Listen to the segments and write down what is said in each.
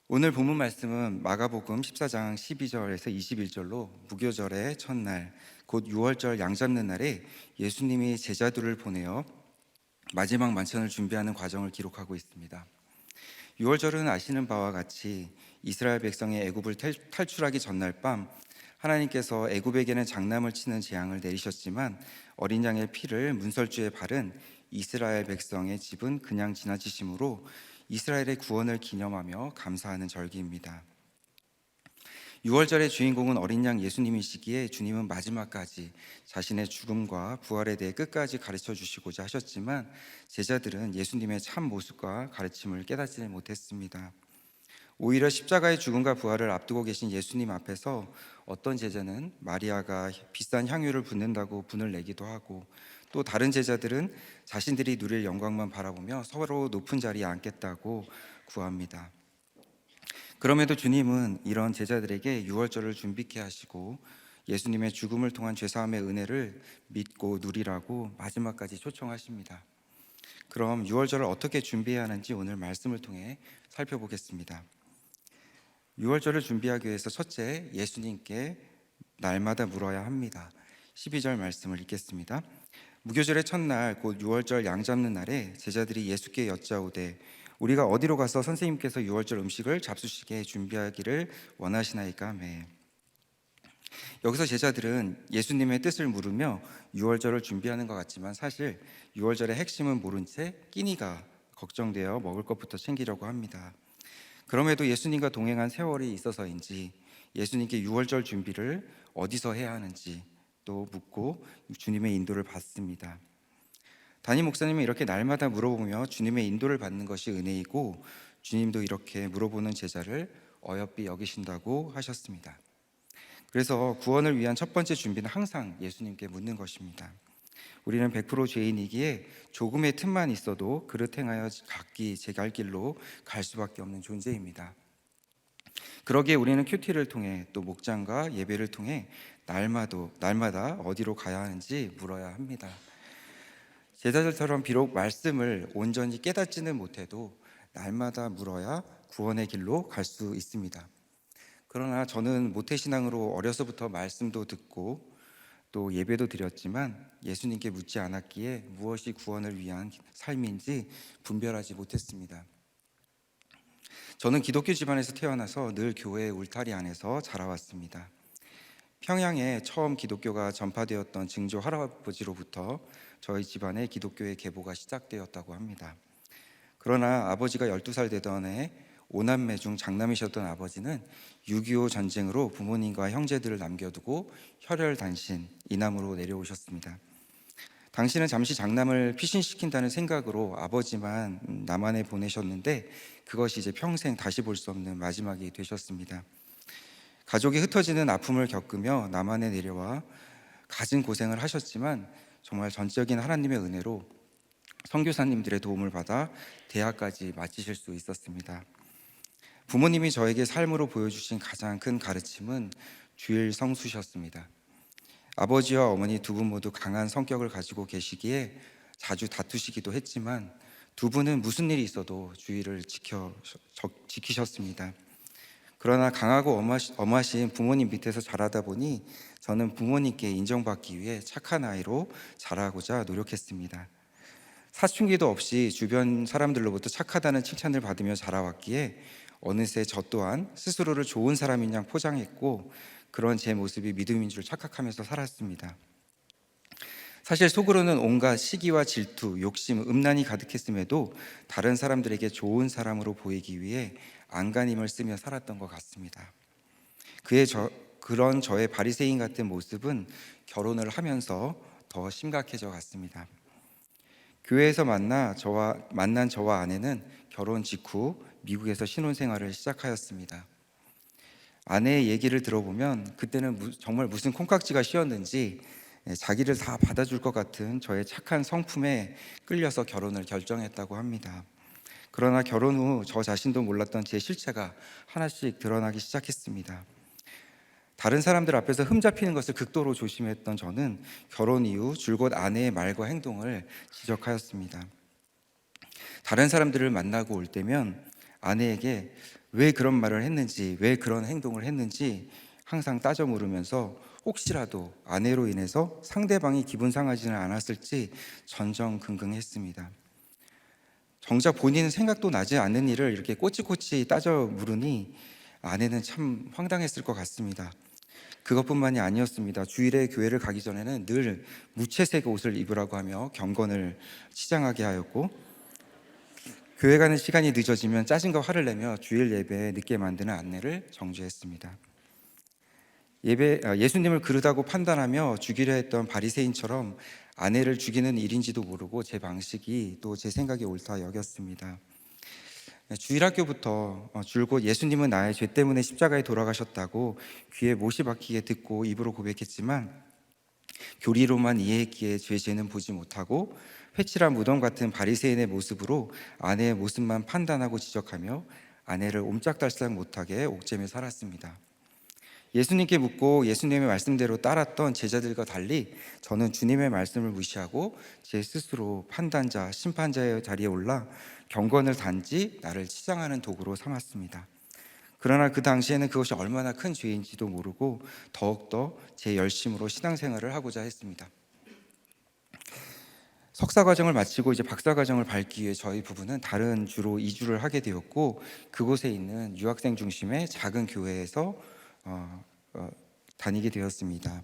오늘 본문 말씀은 마가복음 14장 12절에서 21절로 무교절의 첫날, 곧 유월절 양 잡는 날에 예수님이 제자들을 보내어 마지막 만찬을 준비하는 과정을 기록하고 있습니다. 유월절은 아시는 바와 같이 이스라엘 백성이 애굽을 탈출하기 전날 밤 하나님께서 애굽에게는 장남을 치는 재앙을 내리셨지만 어린 양의 피를 문설주에 바른 이스라엘 백성의 집은 그냥 지나치심으로 이스라엘의 구원을 기념하며 감사하는 절기입니다. 유월절의 주인공은 어린 양 예수님이시기에 주님은 마지막까지 자신의 죽음과 부활에 대해 끝까지 가르쳐 주시고자 하셨지만 제자들은 예수님의 참 모습과 가르침을 깨닫지 못했습니다. 오히려 십자가의 죽음과 부활을 앞두고 계신 예수님 앞에서 어떤 제자는 마리아가 비싼 향유를 붓는다고 분을 내기도 하고, 또 다른 제자들은 자신들이 누릴 영광만 바라보며 서로 높은 자리에 앉겠다고 구합니다. 그럼에도 주님은 이런 제자들에게 유월절을 준비케 하시고 예수님의 죽음을 통한 죄사함의 은혜를 믿고 누리라고 마지막까지 초청하십니다. 그럼 유월절을 어떻게 준비해야 하는지 오늘 말씀을 통해 살펴보겠습니다. 유월절을 준비하기 위해서 첫째, 예수님께 날마다 물어야 합니다. 12절 말씀을 읽겠습니다. 무교절의 첫날 곧 유월절 양 잡는 날에 제자들이 예수께 여짜오되 우리가 어디로 가서 선생님께서 유월절 음식을 잡수시게 준비하기를 원하시나이까 하매. 여기서 제자들은 예수님의 뜻을 물으며 유월절을 준비하는 것 같지만 사실 유월절의 핵심은 모른 채 끼니가 걱정되어 먹을 것부터 챙기려고 합니다. 그럼에도 예수님과 동행한 세월이 있어서인지 예수님께 유월절 준비를 어디서 해야 하는지 또 묻고 주님의 인도를 받습니다. 담임 목사님은 이렇게 날마다 물어보며 주님의 인도를 받는 것이 은혜이고 주님도 이렇게 물어보는 제자를 어여삐 여기신다고 하셨습니다. 그래서 구원을 위한 첫 번째 준비는 항상 예수님께 묻는 것입니다. 우리는 100% 죄인이기에 조금의 틈만 있어도 그릇 행하여 각기 제 갈 길로 갈 수밖에 없는 존재입니다. 그러기에 우리는 큐티를 통해 또 목장과 예배를 통해 날마다 어디로 가야 하는지 물어야 합니다. 제자들처럼 비록 말씀을 온전히 깨닫지는 못해도 날마다 물어야 구원의 길로 갈 수 있습니다. 그러나 저는 모태신앙으로 어려서부터 말씀도 듣고 또 예배도 드렸지만 예수님께 묻지 않았기에 무엇이 구원을 위한 삶인지 분별하지 못했습니다. 저는 기독교 집안에서 태어나서 늘 교회의 울타리 안에서 자라왔습니다. 평양에 처음 기독교가 전파되었던 증조 할아버지로부터 저희 집안의 기독교의 계보가 시작되었다고 합니다. 그러나 아버지가 12살 되던 해 5남매 중 장남이셨던 아버지는 6.25 전쟁으로 부모님과 형제들을 남겨두고 혈혈단신 이남으로 내려오셨습니다. 당신은 잠시 장남을 피신시킨다는 생각으로 아버지만 남한에 보내셨는데 그것이 이제 평생 다시 볼 수 없는 마지막이 되셨습니다. 가족이 흩어지는 아픔을 겪으며 남한에 내려와 갖은 고생을 하셨지만 정말 전적인 하나님의 은혜로 선교사님들의 도움을 받아 대학까지 마치실 수 있었습니다. 부모님이 저에게 삶으로 보여주신 가장 큰 가르침은 주일 성수셨습니다. 아버지와 어머니 두 분 모두 강한 성격을 가지고 계시기에 자주 다투시기도 했지만 두 분은 무슨 일이 있어도 주의를 지키셨습니다. 그러나 강하고 엄하신 부모님 밑에서 자라다 보니 저는 부모님께 인정받기 위해 착한 아이로 자라고자 노력했습니다. 사춘기도 없이 주변 사람들로부터 착하다는 칭찬을 받으며 자라왔기에 어느새 저 또한 스스로를 좋은 사람인 양 포장했고 그런 제 모습이 믿음인 줄 착각하면서 살았습니다. 사실 속으로는 온갖 시기와 질투, 욕심, 음란이 가득했음에도 다른 사람들에게 좋은 사람으로 보이기 위해 안간힘을 쓰며 살았던 것 같습니다. 그런 저의 바리새인 같은 모습은 결혼을 하면서 더 심각해져 갔습니다. 교회에서 만난 저와 아내는 결혼 직후 미국에서 신혼생활을 시작하였습니다. 아내의 얘기를 들어보면 그때는 정말 무슨 콩깍지가 씌었는지 자기를 다 받아줄 것 같은 저의 착한 성품에 끌려서 결혼을 결정했다고 합니다. 그러나 결혼 후 저 자신도 몰랐던 제 실체가 하나씩 드러나기 시작했습니다. 다른 사람들 앞에서 흠잡히는 것을 극도로 조심했던 저는 결혼 이후 줄곧 아내의 말과 행동을 지적하였습니다. 다른 사람들을 만나고 올 때면 아내에게 왜 그런 말을 했는지, 왜 그런 행동을 했는지 항상 따져 물으면서 혹시라도 아내로 인해서 상대방이 기분 상하지는 않았을지 전전긍긍했습니다. 정작 본인은 생각도 나지 않는 일을 이렇게 꼬치꼬치 따져 물으니 아내는 참 황당했을 것 같습니다. 그것뿐만이 아니었습니다. 주일에 교회를 가기 전에는 늘 무채색 옷을 입으라고 하며 경건을 치장하게 하였고, 교회 가는 시간이 늦어지면 짜증과 화를 내며 주일 예배에 늦게 만드는 아내를 정죄했습니다. 예수님을 그르다고 판단하며 죽이려 했던 바리새인처럼 아내를 죽이는 일인지도 모르고 제 방식이 또 제 생각이 옳다 여겼습니다. 주일학교부터 줄곧 예수님은 나의 죄 때문에 십자가에 돌아가셨다고 귀에 못이 박히게 듣고 입으로 고백했지만 교리로만 이해했기에 죄는 보지 못하고 회칠한 무덤 같은 바리새인의 모습으로 아내의 모습만 판단하고 지적하며 아내를 옴짝달싹 못하게 옥죄며 살았습니다. 예수님께 묻고 예수님의 말씀대로 따랐던 제자들과 달리 저는 주님의 말씀을 무시하고 제 스스로 판단자, 심판자의 자리에 올라 경건을 단지 나를 치장하는 도구로 삼았습니다. 그러나 그 당시에는 그것이 얼마나 큰 죄인지도 모르고 더욱더 제 열심으로 신앙생활을 하고자 했습니다. 석사 과정을 마치고 이제 박사 과정을 밟기 위해 저희 부부는 다른 주로 이주를 하게 되었고, 그곳에 있는 유학생 중심의 작은 교회에서 다니게 되었습니다.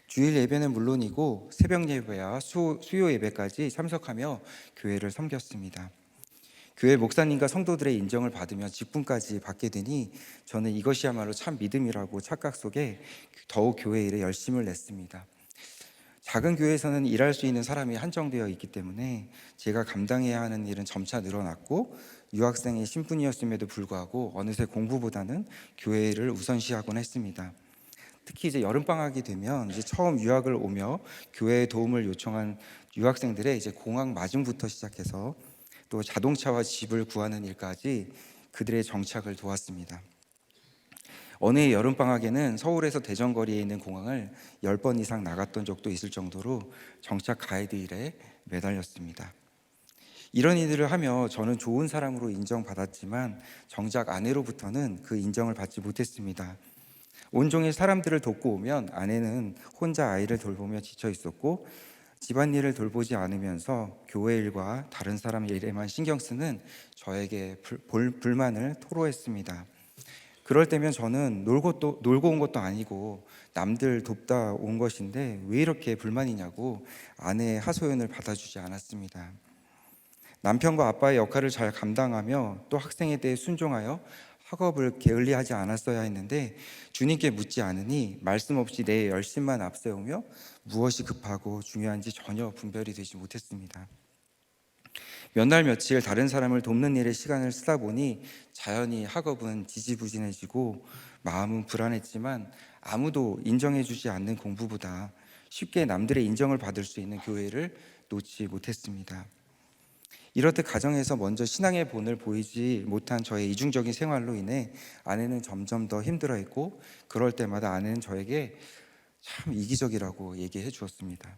주일 예배는 물론이고 새벽 예배와 수요 예배까지 참석하며 교회를 섬겼습니다. 교회 목사님과 성도들의 인정을 받으며 직분까지 받게 되니 저는 이것이야말로 참 믿음이라고 착각 속에 더욱 교회 일에 열심을 냈습니다. 작은 교회에서는 일할 수 있는 사람이 한정되어 있기 때문에 제가 감당해야 하는 일은 점차 늘어났고, 유학생의 신분이었음에도 불구하고 어느새 공부보다는 교회 일을 우선시하곤 했습니다. 특히 이제 여름방학이 되면 이제 처음 유학을 오며 교회의 도움을 요청한 유학생들의 이제 공항 마중부터 시작해서 또 자동차와 집을 구하는 일까지 그들의 정착을 도왔습니다. 어느 해 여름방학에는 서울에서 대전 거리에 있는 공항을 10번 이상 나갔던 적도 있을 정도로 정착 가이드 일에 매달렸습니다. 이런 일들을 하며 저는 좋은 사람으로 인정받았지만 정작 아내로부터는 그 인정을 받지 못했습니다. 온종일 사람들을 돕고 오면 아내는 혼자 아이를 돌보며 지쳐 있었고, 집안일을 돌보지 않으면서 교회 일과 다른 사람 일에만 신경 쓰는 저에게 불만을 토로했습니다. 그럴 때면 저는 놀고 온 것도 아니고 남들 돕다 온 것인데 왜 이렇게 불만이냐고 아내의 하소연을 받아주지 않았습니다. 남편과 아빠의 역할을 잘 감당하며 또 학생에 대해 순종하여 학업을 게을리하지 않았어야 했는데 주님께 묻지 않으니 말씀 없이 내 열심만 앞세우며 무엇이 급하고 중요한지 전혀 분별이 되지 못했습니다. 몇 날 며칠 다른 사람을 돕는 일에 시간을 쓰다 보니 자연히 학업은 지지부진해지고 마음은 불안했지만 아무도 인정해주지 않는 공부보다 쉽게 남들의 인정을 받을 수 있는 교회를 놓지 못했습니다. 이렇듯 가정에서 먼저 신앙의 본을 보이지 못한 저의 이중적인 생활로 인해 아내는 점점 더 힘들어했고, 그럴 때마다 아내는 저에게 참 이기적이라고 얘기해 주었습니다.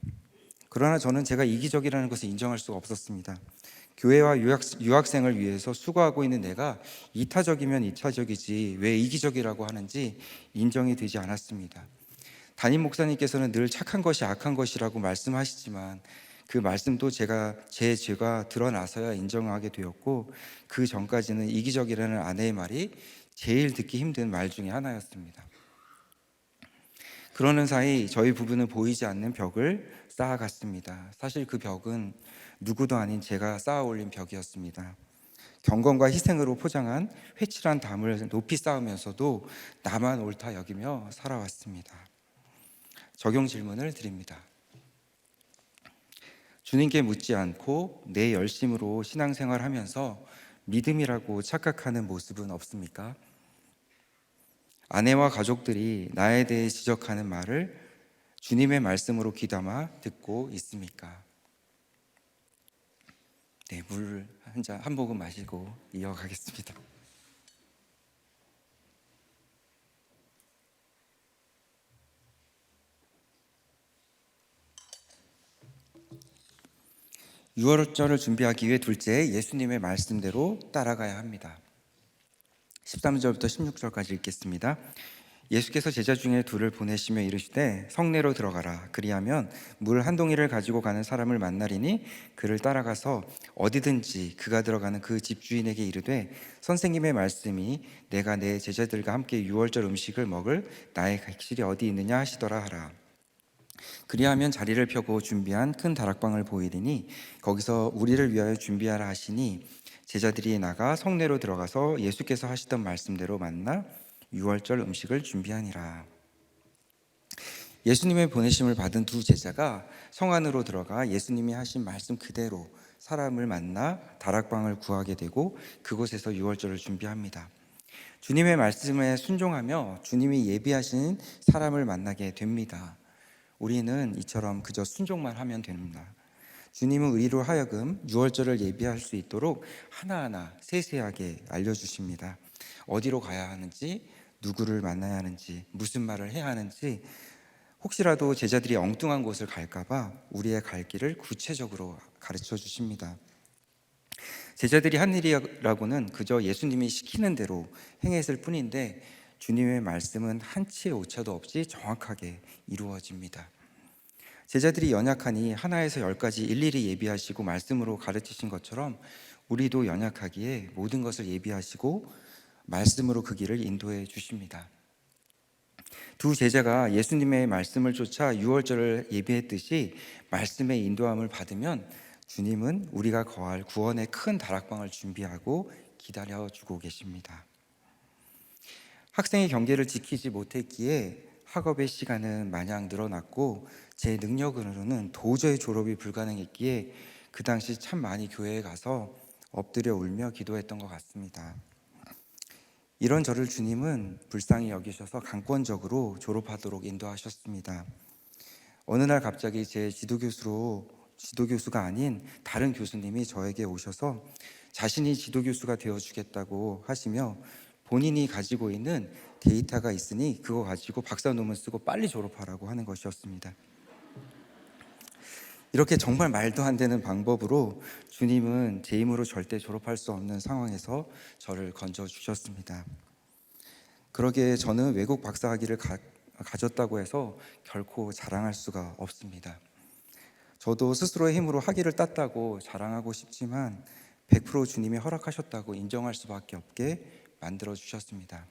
그러나 저는 제가 이기적이라는 것을 인정할 수가 없었습니다. 교회와 유학생을 위해서 수고하고 있는 내가 이타적이면 이타적이지 왜 이기적이라고 하는지 인정이 되지 않았습니다. 담임 목사님께서는 늘 착한 것이 악한 것이라고 말씀하시지만 그 말씀도 제 죄가 드러나서야 인정하게 되었고, 그 전까지는 이기적이라는 아내의 말이 제일 듣기 힘든 말 중에 하나였습니다. 그러는 사이 저희 부부는 보이지 않는 벽을 쌓아갔습니다. 사실 그 벽은 누구도 아닌 제가 쌓아 올린 벽이었습니다. 경건과 희생으로 포장한 회칠한 담을 높이 쌓으면서도 나만 옳다 여기며 살아왔습니다. 적용 질문을 드립니다. 주님께 묻지 않고 내 열심으로 신앙생활하면서 믿음이라고 착각하는 모습은 없습니까? 아내와 가족들이 나에 대해 지적하는 말을 주님의 말씀으로 귀담아 듣고 있습니까? 네, 물 한 모금 마시고 이어가겠습니다. 유월절을 준비하기 위해 둘째, 예수님의 말씀대로 따라가야 합니다. 13절부터 16절까지 읽겠습니다. 예수께서 제자 중에 둘을 보내시며 이르시되 성내로 들어가라. 그리하면 물 한 동이를 가지고 가는 사람을 만나리니 그를 따라가서 어디든지 그가 들어가는 그 집 주인에게 이르되 선생님의 말씀이 내가 내 제자들과 함께 유월절 음식을 먹을 나의 객실이 어디 있느냐 하시더라 하라. 그리하면 자리를 펴고 준비한 큰 다락방을 보이리니 거기서 우리를 위하여 준비하라 하시니 제자들이 나가 성내로 들어가서 예수께서 하시던 말씀대로 만나 유월절 음식을 준비하니라. 예수님의 보내심을 받은 두 제자가 성 안으로 들어가 예수님이 하신 말씀 그대로 사람을 만나 다락방을 구하게 되고 그곳에서 유월절을 준비합니다. 주님의 말씀에 순종하며 주님이 예비하신 사람을 만나게 됩니다. 우리는 이처럼 그저 순종만 하면 됩니다. 주님은 우리로 하여금 유월절을 예비할 수 있도록 하나하나 세세하게 알려주십니다. 어디로 가야 하는지, 누구를 만나야 하는지, 무슨 말을 해야 하는지, 혹시라도 제자들이 엉뚱한 곳을 갈까봐 우리의 갈 길을 구체적으로 가르쳐 주십니다. 제자들이 한 일이라고는 그저 예수님이 시키는 대로 행했을 뿐인데 주님의 말씀은 한치의 오차도 없이 정확하게 이루어집니다. 제자들이 연약하니 하나에서 열까지 일일이 예비하시고 말씀으로 가르치신 것처럼 우리도 연약하기에 모든 것을 예비하시고 말씀으로 그 길을 인도해 주십니다. 두 제자가 예수님의 말씀을 쫓아 유월절을 예비했듯이 말씀의 인도함을 받으면 주님은 우리가 거할 구원의 큰 다락방을 준비하고 기다려주고 계십니다. 학생의 경계를 지키지 못했기에 학업의 시간은 마냥 늘어났고 제 능력으로는 도저히 졸업이 불가능했기에 그 당시 참 많이 교회에 가서 엎드려 울며 기도했던 것 같습니다. 이런 저를 주님은 불쌍히 여기셔서 강권적으로 졸업하도록 인도하셨습니다. 어느 날 갑자기 제 지도교수가 아닌 다른 교수님이 저에게 오셔서 자신이 지도교수가 되어주겠다고 하시며 본인이 가지고 있는 데이터가 있으니 그거 가지고 박사 논문 쓰고 빨리 졸업하라고 하는 것이었습니다. 이렇게 정말 말도 안 되는 방법으로 주님은 제 힘으로 절대 졸업할 수 없는 상황에서 저를 건져주셨습니다. 그러기에 저는 외국 박사학위를 가졌다고 해서 결코 자랑할 수가 없습니다. 저도 스스로의 힘으로 학위를 땄다고 자랑하고 싶지만 100% 주님이 허락하셨다고 인정할 수밖에 없게 만들어 주셨습니다.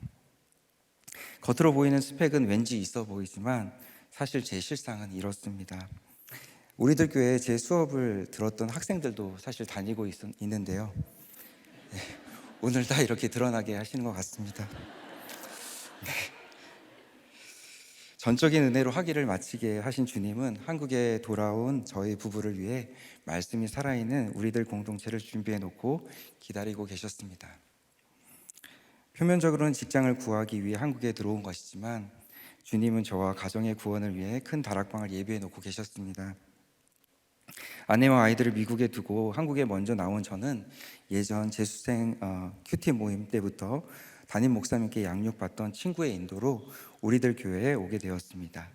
겉으로 보이는 스펙은 왠지 있어 보이지만 사실 제 실상은 이렇습니다. 우리들 교회에 제 수업을 들었던 학생들도 사실 다니고 있는데요. 네, 오늘 다 이렇게 드러나게 하시는 것 같습니다. 네. 전적인 은혜로 학위를 마치게 하신 주님은 한국에 돌아온 저희 부부를 위해 말씀이 살아있는 우리들 공동체를 준비해 놓고 기다리고 계셨습니다. 표면적으로는 직장을 구하기 위해 한국에 들어온 것이지만 주님은 저와 가정의 구원을 위해 큰 다락방을 예비해 놓고 계셨습니다. 아내와 아이들을 미국에 두고 한국에 먼저 나온 저는 예전 재수생 큐티 모임 때부터 담임 목사님께 양육받던 친구의 인도로 우리들 교회에 오게 되었습니다.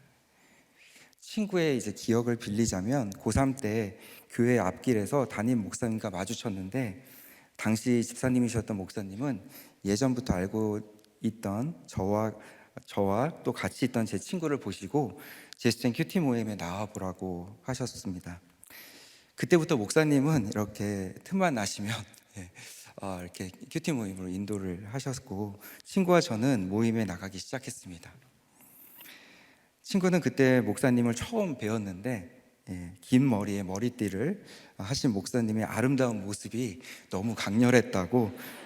친구의 기억을 빌리자면 고3 때 교회 앞길에서 담임 목사님과 마주쳤는데 당시 집사님이셨던 목사님은 예전부터 알고 있던 저와 또 같이 있던 제 친구를 보시고 재수생 큐티 모임에 나와보라고 하셨습니다. 그때부터 목사님은 이렇게 틈만 나시면 이렇게 큐티 모임으로 인도를 하셨고 친구와 저는 모임에 나가기 시작했습니다. 친구는 그때 목사님을 처음 배웠는데 긴 머리에 머리띠를 하신 목사님의 아름다운 모습이 너무 강렬했다고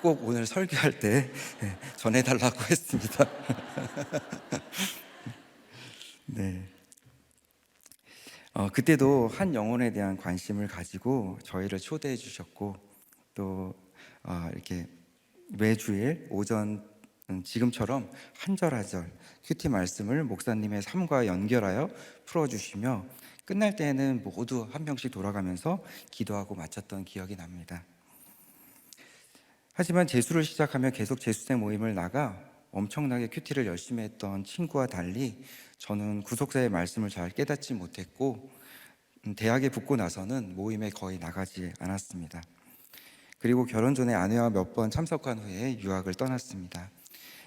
꼭 오늘 설교할 때 전해달라고 했습니다. 네. 그때도 한 영혼에 대한 관심을 가지고 저희를 초대해 주셨고 또 이렇게 매주일 오전 지금처럼 한 절 한 절 큐티 말씀을 목사님의 삶과 연결하여 풀어주시며 끝날 때에는 모두 한 명씩 돌아가면서 기도하고 마쳤던 기억이 납니다. 하지만 재수를 시작하며 계속 재수생 모임을 나가 엄청나게 큐티를 열심히 했던 친구와 달리 저는 구속사의 말씀을 잘 깨닫지 못했고 대학에 붙고 나서는 모임에 거의 나가지 않았습니다. 그리고 결혼 전에 아내와 몇 번 참석한 후에 유학을 떠났습니다.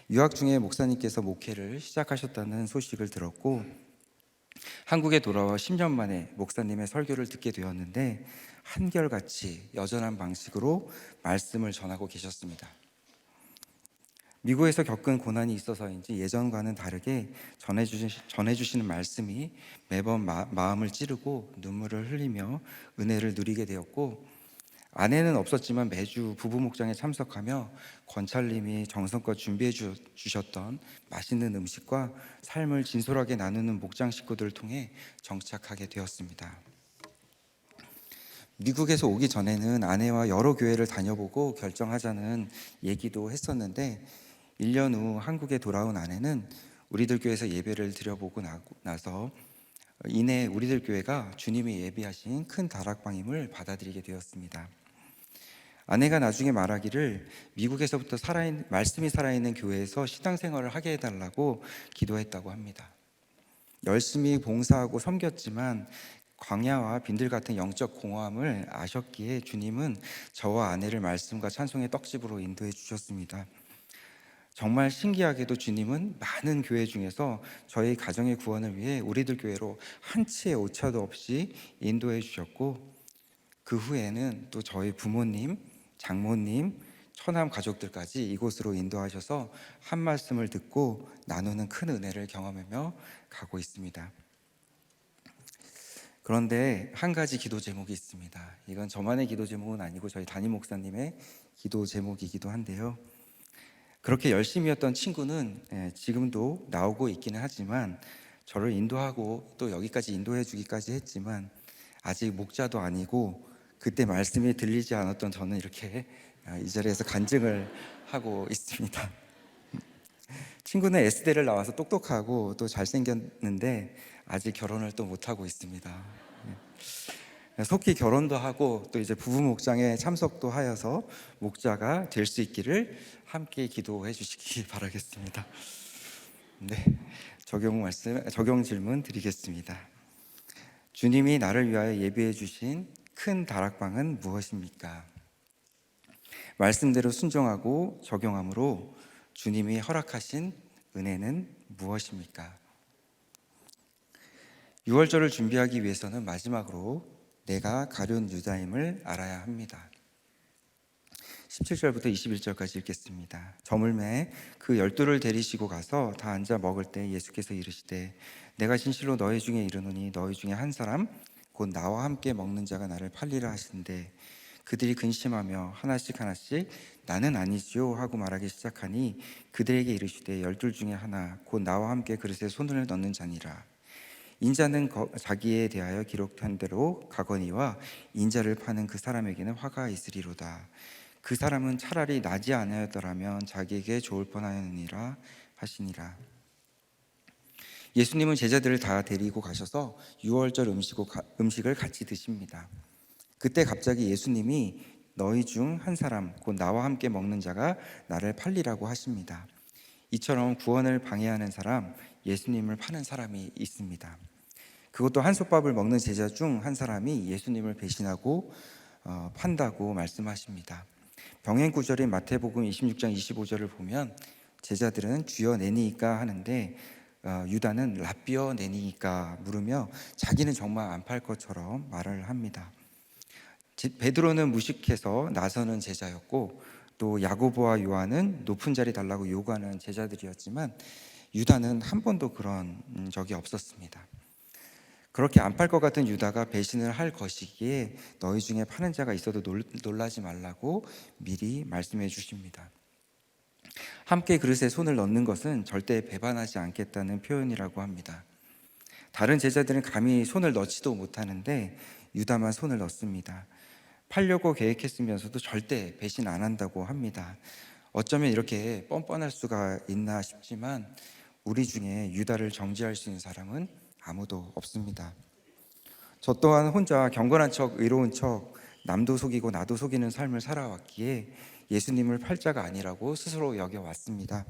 유학 중에 목사님께서 목회를 시작하셨다는 소식을 들었고 한국에 돌아와 10년 만에 목사님의 설교를 듣게 되었는데 한결같이 여전한 방식으로 말씀을 전하고 계셨습니다. 미국에서 겪은 고난이 있어서인지 예전과는 다르게 전해주시는 말씀이 매번 마음을 찌르고 눈물을 흘리며 은혜를 누리게 되었고, 아내는 없었지만 매주 부부 목장에 참석하며 권찰님이 정성껏 준비해 주셨던 맛있는 음식과 삶을 진솔하게 나누는 목장 식구들을 통해 정착하게 되었습니다. 미국에서 오기 전에는 아내와 여러 교회를 다녀보고 결정하자는 얘기도 했었는데 1년 후 한국에 돌아온 아내는 우리들 교회에서 예배를 드려보고 나서 이내 우리들 교회가 주님이 예비하신 큰 다락방임을 받아들이게 되었습니다. 아내가 나중에 말하기를 미국에서부터 말씀이 살아있는 교회에서 신앙생활을 하게 해달라고 기도했다고 합니다. 열심히 봉사하고 섬겼지만 광야와 빈들 같은 영적 공허함을 아셨기에 주님은 저와 아내를 말씀과 찬송의 떡집으로 인도해 주셨습니다. 정말 신기하게도 주님은 많은 교회 중에서 저희 가정의 구원을 위해 우리들 교회로 한 치의 오차도 없이 인도해 주셨고, 그 후에는 또 저희 부모님, 장모님, 처남 가족들까지 이곳으로 인도하셔서 한 말씀을 듣고 나누는 큰 은혜를 경험하며 가고 있습니다. 그런데 한 가지 기도 제목이 있습니다. 이건 저만의 기도 제목은 아니고 저희 담임 목사님의 기도 제목이기도 한데요. 그렇게 열심히였던 친구는 지금도 나오고 있기는 하지만 저를 인도하고 또 여기까지 인도해 주기까지 했지만 아직 목자도 아니고 그때 말씀이 들리지 않았던 저는 이렇게 이 자리에서 간증을 하고 있습니다. 친구는 S대를 나와서 똑똑하고 또 잘생겼는데 아직 결혼을 또 못하고 있습니다. 속히 결혼도 하고 또 이제 부부 목장에 참석도 하여서 목자가 될 수 있기를 함께 기도해 주시기 바라겠습니다. 네, 적용 질문 드리겠습니다. 주님이 나를 위하여 예비해 주신 큰 다락방은 무엇입니까? 말씀대로 순종하고 적용함으로 주님이 허락하신 은혜는 무엇입니까? 6월절을 준비하기 위해서는 마지막으로 내가 가룟 유다임을 알아야 합니다. 17절부터 21절까지 읽겠습니다. 저물매 그 12를 데리시고 가서 다 앉아 먹을 때 예수께서 이르시되 내가 진실로 너희 중에 이르노니 너희 중에 한 사람 곧 나와 함께 먹는 자가 나를 팔리라 하시는데 그들이 근심하며 하나씩 나는 아니지요 하고 말하기 시작하니 그들에게 이르시되 12 중에 하나 곧 나와 함께 그릇에 손을 넣는 자니라. 인자는 자기에 대하여 기록한 대로 가거니와 인자를 파는 그 사람에게는 화가 있으리로다. 그 사람은 차라리 나지 아니하였더라면 자기에게 좋을 뻔하였느니라 하시니라. 예수님은 제자들을 다 데리고 가셔서 유월절 음식을 같이 드십니다. 그때 갑자기 예수님이 너희 중 한 사람 곧 나와 함께 먹는 자가 나를 팔리라고 하십니다. 이처럼 구원을 방해하는 사람, 예수님을 파는 사람이 있습니다. 그것도 한솥밥을 먹는 제자 중 한 사람이 예수님을 배신하고 판다고 말씀하십니다. 병행 구절인 마태복음 26장 25절을 보면 제자들은 주여 내니이까 하는데 유다는 랍비어 내니이까 물으며 자기는 정말 안 팔 것처럼 말을 합니다. 베드로는 무식해서 나서는 제자였고 또 야고보와 요한은 높은 자리 달라고 요구하는 제자들이었지만 유다는 한 번도 그런 적이 없었습니다. 그렇게 안 팔 것 같은 유다가 배신을 할 것이기에 너희 중에 파는 자가 있어도 놀라지 말라고 미리 말씀해 주십니다. 함께 그릇에 손을 넣는 것은 절대 배반하지 않겠다는 표현이라고 합니다. 다른 제자들은 감히 손을 넣지도 못하는데 유다만 손을 넣습니다. 팔려고 계획했으면서도 절대 배신 안 한다고 합니다. 어쩌면 이렇게 뻔뻔할 수가 있나 싶지만 우리 중에 유다를 정죄할 수 있는 사람은 아무도 없습니다. 저 또한 혼자 경건한 척, 의로운 척, 남도 속이고 나도 속이는 삶을 살아왔기에 예수님을 팔 자가 아니라고 스스로 여겨왔습니다.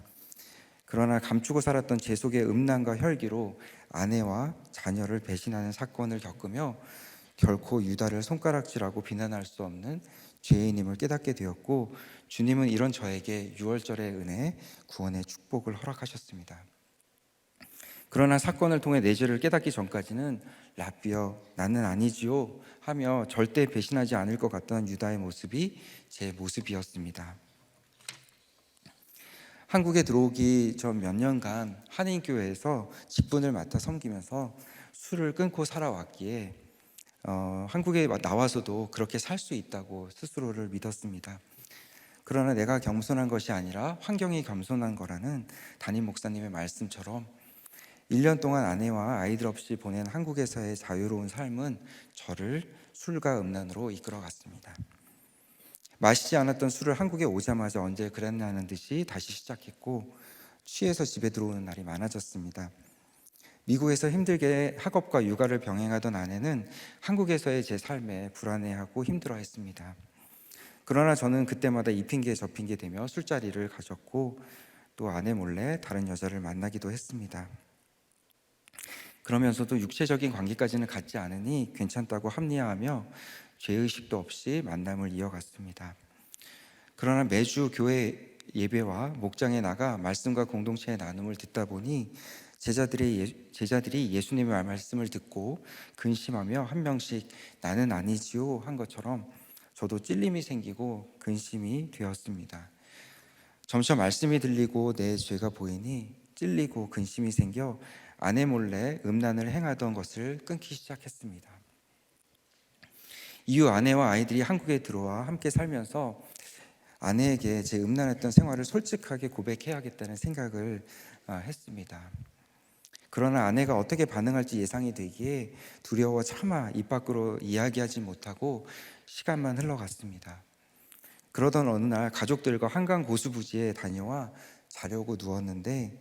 그러나 감추고 살았던 제 속의 음란과 혈기로 아내와 자녀를 배신하는 사건을 겪으며 결코 유다를 손가락질하고 비난할 수 없는 죄인임을 깨닫게 되었고, 주님은 이런 저에게 유월절의 은혜, 구원의 축복을 허락하셨습니다. 그러나 사건을 통해 내 죄를 깨닫기 전까지는 라비어 나는 아니지요 하며 절대 배신하지 않을 것 같던 유다의 모습이 제 모습이었습니다. 한국에 들어오기 전 몇 년간 한인교회에서 직분을 맡아 섬기면서 술을 끊고 살아왔기에 한국에 나와서도 그렇게 살 수 있다고 스스로를 믿었습니다. 그러나 내가 겸손한 것이 아니라 환경이 겸손한 거라는 담임 목사님의 말씀처럼 1년 동안 아내와 아이들 없이 보낸 한국에서의 자유로운 삶은 저를 술과 음란으로 이끌어갔습니다. 마시지 않았던 술을 한국에 오자마자 언제 그랬냐는 듯이 다시 시작했고, 취해서 집에 들어오는 날이 많아졌습니다. 미국에서 힘들게 학업과 육아를 병행하던 아내는 한국에서의 제 삶에 불안해하고 힘들어했습니다. 그러나 저는 그때마다 이 핑계 저 핑계 대며 술자리를 가졌고, 또 아내 몰래 다른 여자를 만나기도 했습니다. 그러면서도 육체적인 관계까지는 갖지 않으니 괜찮다고 합리화하며 죄의식도 없이 만남을 이어갔습니다. 그러나 매주 교회 예배와 목장에 나가 말씀과 공동체의 나눔을 듣다 보니 제자들이 예수님의 말씀을 듣고 근심하며 한 명씩 나는 아니지요 한 것처럼 저도 찔림이 생기고 근심이 되었습니다. 점차 말씀이 들리고 내 죄가 보이니 찔리고 근심이 생겨 아내 몰래 음란을 행하던 것을 끊기 시작했습니다. 이후 아내와 아이들이 한국에 들어와 함께 살면서 아내에게 제 음란했던 생활을 솔직하게 고백해야겠다는 생각을 했습니다. 그러나 아내가 어떻게 반응할지 예상이 되기에 두려워 차마 입 밖으로 이야기하지 못하고 시간만 흘러갔습니다. 그러던 어느 날 가족들과 한강 고수부지에 다녀와 자려고 누웠는데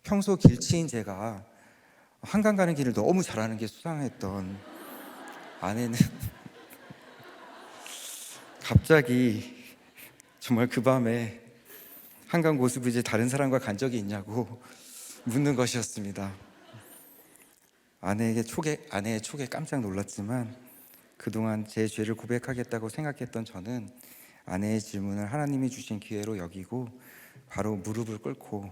평소 길치인 제가 한강 가는 길을 너무 잘하는 게 수상했던 아내는 갑자기 정말 그 밤에 한강 고수부지에 다른 사람과 간 적이 있냐고 묻는 것이었습니다. 아내의 촉에 깜짝 놀랐지만 그동안 제 죄를 고백하겠다고 생각했던 저는 아내의 질문을 하나님이 주신 기회로 여기고 바로 무릎을 꿇고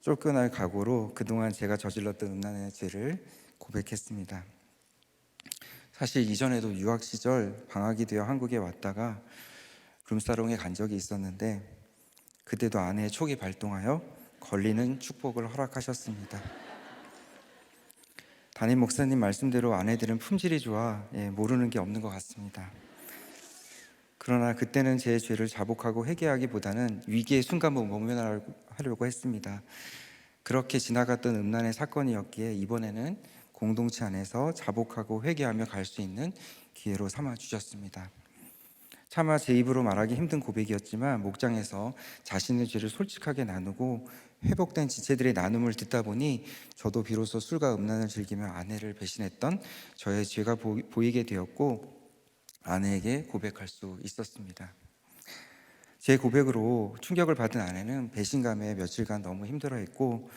쫓겨날 각오로 그동안 제가 저질렀던 음란의 죄를 고백했습니다. 사실 이전에도 유학 시절 방학이 되어 한국에 왔다가 룸사롱에 간 적이 있었는데 그때도 아내의 촉이 발동하여 걸리는 축복을 허락하셨습니다. 담임 목사님 말씀대로 아내들은 품질이 좋아 모르는 게 없는 것 같습니다. 그러나 그때는 제 죄를 자복하고 회개하기보다는 위기의 순간을 모면하려고 했습니다. 그렇게 지나갔던 음란의 사건이었기에 이번에는 공동체 안에서 자복하고 회개하며 갈 수 있는 기회로 삼아 주셨습니다. 차마 제 입으로 말하기 힘든 고백이었지만 목장에서 자신의 죄를 솔직하게 나누고 회복된 지체들의 나눔을 듣다 보니 저도 비로소 술과 음란을 즐기며 아내를 배신했던 저의 죄가 보이게 되었고 아내에게 고백할 수 있었습니다. 제 고백으로 충격을 받은 아내는 배신감에 며칠간 너무 힘들어했고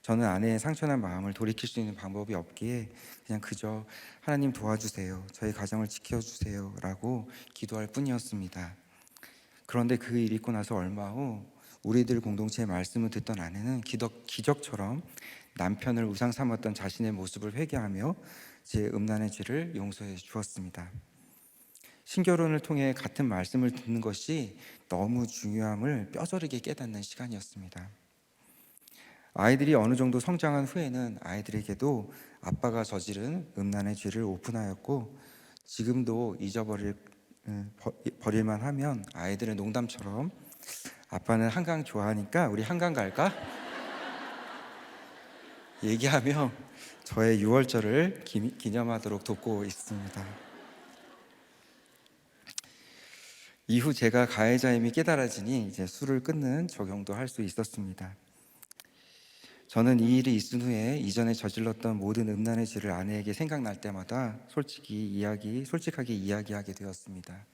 저는 아내의 상처난 마음을 돌이킬 수 있는 방법이 없기에 그냥 그저 하나님 도와주세요, 저희 가정을 지켜주세요 라고 기도할 뿐이었습니다. 그런데 그 일 있고 나서 얼마 후 우리들 공동체의 말씀을 듣던 아내는 기적처럼 남편을 우상 삼았던 자신의 모습을 회개하며 제 음란의 죄를 용서해 주었습니다. 신결혼을 통해 같은 말씀을 듣는 것이 너무 중요함을 뼈저리게 깨닫는 시간이었습니다. 아이들이 어느 정도 성장한 후에는 아이들에게도 아빠가 저지른 음란의 죄를 오픈하였고 지금도 버릴만 하면 아이들은 농담처럼 아빠는 한강 좋아하니까 우리 한강 갈까? 얘기하며 저의 유월절을 기념하도록 돕고 있습니다. 이후 제가 가해자임이 깨달아지니 이제 술을 끊는 적용도 할 수 있었습니다. 저는 이 일이 있은 후에 이전에 저질렀던 모든 음란의 죄를 아내에게 생각날 때마다 솔직하게 이야기하게 되었습니다.